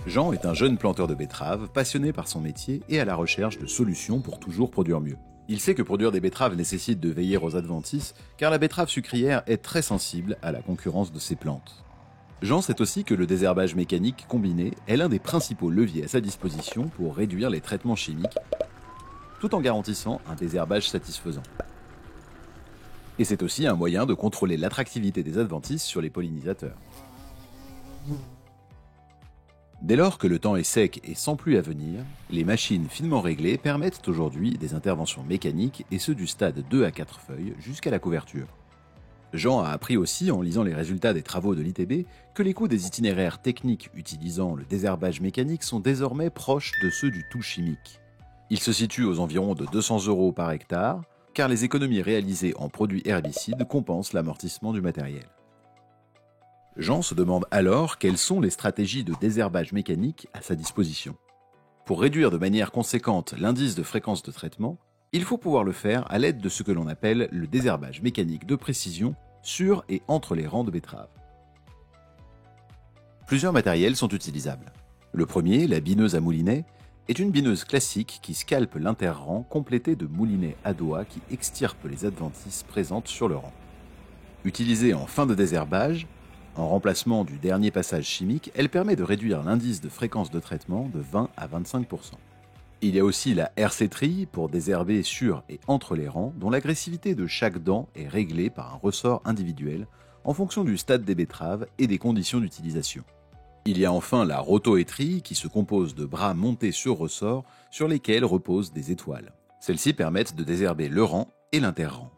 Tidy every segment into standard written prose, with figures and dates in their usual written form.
Jean est un jeune planteur de betteraves, passionné par son métier et à la recherche de solutions pour toujours produire mieux. Il sait que produire des betteraves nécessite de veiller aux adventices, car la betterave sucrière est très sensible à la concurrence de ces plantes. Jean sait aussi que le désherbage mécanique combiné est l'un des principaux leviers à sa disposition pour réduire les traitements chimiques, tout en garantissant un désherbage satisfaisant. Et c'est aussi un moyen de contrôler l'attractivité des adventices sur les pollinisateurs. Dès lors que le temps est sec et sans pluie à venir, les machines finement réglées permettent aujourd'hui des interventions mécaniques et ce du stade 2 à 4 feuilles jusqu'à la couverture. Jean a appris aussi, en lisant les résultats des travaux de l'ITB, que les coûts des itinéraires techniques utilisant le désherbage mécanique sont désormais proches de ceux du tout chimique. Ils se situent aux environs de 200 € par hectare, car les économies réalisées en produits herbicides compensent l'amortissement du matériel. Jean se demande alors quelles sont les stratégies de désherbage mécanique à sa disposition. Pour réduire de manière conséquente l'indice de fréquence de traitement, il faut pouvoir le faire à l'aide de ce que l'on appelle le désherbage mécanique de précision sur et entre les rangs de betteraves. Plusieurs matériels sont utilisables. Le premier, la bineuse à moulinet, est une bineuse classique qui scalpe l'interrang complété de moulinets à doigts qui extirpent les adventices présentes sur le rang. Utilisée en fin de désherbage, en remplacement du dernier passage chimique, elle permet de réduire l'indice de fréquence de traitement de 20 à 25%. Il y a aussi la RC-Tri pour désherber sur et entre les rangs, dont l'agressivité de chaque dent est réglée par un ressort individuel en fonction du stade des betteraves et des conditions d'utilisation. Il y a enfin la rotoétrie qui se compose de bras montés sur ressort sur lesquels reposent des étoiles. Celles-ci permettent de désherber le rang et l'interrang.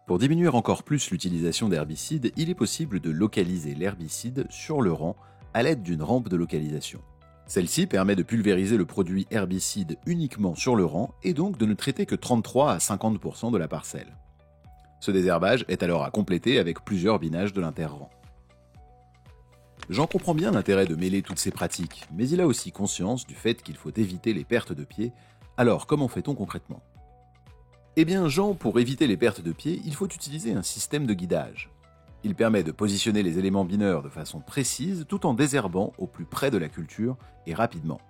Pour diminuer encore plus l'utilisation d'herbicides, il est possible de localiser l'herbicide sur le rang à l'aide d'une rampe de localisation. Celle-ci permet de pulvériser le produit herbicide uniquement sur le rang et donc de ne traiter que 33 à 50% de la parcelle. Ce désherbage est alors à compléter avec plusieurs binages de l'interrang. Jean comprend bien l'intérêt de mêler toutes ces pratiques, mais il a aussi conscience du fait qu'il faut éviter les pertes de pied. Alors comment fait-on concrètement ? Eh bien Jean, pour éviter les pertes de pied, il faut utiliser un système de guidage. Il permet de positionner les éléments bineurs de façon précise tout en désherbant au plus près de la culture et rapidement.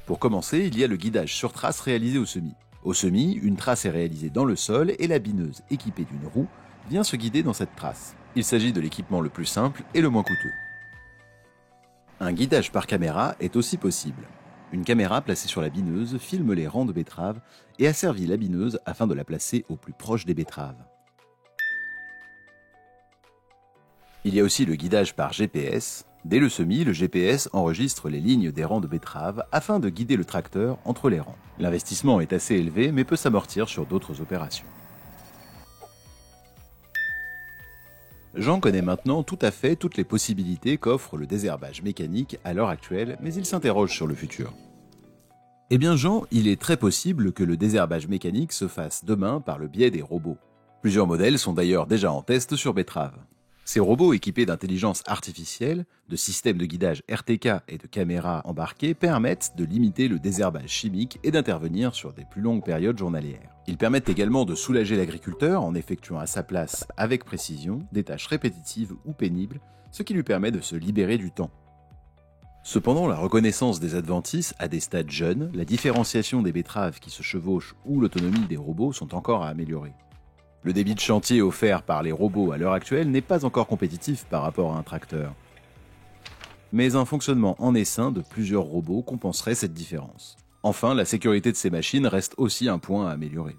Pour commencer, il y a le guidage sur trace réalisé au semis. Au semis, une trace est réalisée dans le sol et la bineuse, équipée d'une roue, vient se guider dans cette trace. Il s'agit de l'équipement le plus simple et le moins coûteux. Un guidage par caméra est aussi possible. Une caméra placée sur la bineuse filme les rangs de betteraves et asservit la bineuse afin de la placer au plus proche des betteraves. Il y a aussi le guidage par GPS. Dès le semis, le GPS enregistre les lignes des rangs de betteraves afin de guider le tracteur entre les rangs. L'investissement est assez élevé mais peut s'amortir sur d'autres opérations. Jean connaît maintenant tout à fait toutes les possibilités qu'offre le désherbage mécanique à l'heure actuelle, mais il s'interroge sur le futur. Eh bien Jean, il est très possible que le désherbage mécanique se fasse demain par le biais des robots. Plusieurs modèles sont d'ailleurs déjà en test sur betteraves. Ces robots équipés d'intelligence artificielle, de systèmes de guidage RTK et de caméras embarquées permettent de limiter le désherbage chimique et d'intervenir sur des plus longues périodes journalières. Ils permettent également de soulager l'agriculteur en effectuant à sa place, avec précision, des tâches répétitives ou pénibles, ce qui lui permet de se libérer du temps. Cependant, la reconnaissance des adventices à des stades jeunes, la différenciation des betteraves qui se chevauchent ou l'autonomie des robots sont encore à améliorer. Le débit de chantier offert par les robots à l'heure actuelle n'est pas encore compétitif par rapport à un tracteur. Mais un fonctionnement en essaim de plusieurs robots compenserait cette différence. Enfin, la sécurité de ces machines reste aussi un point à améliorer.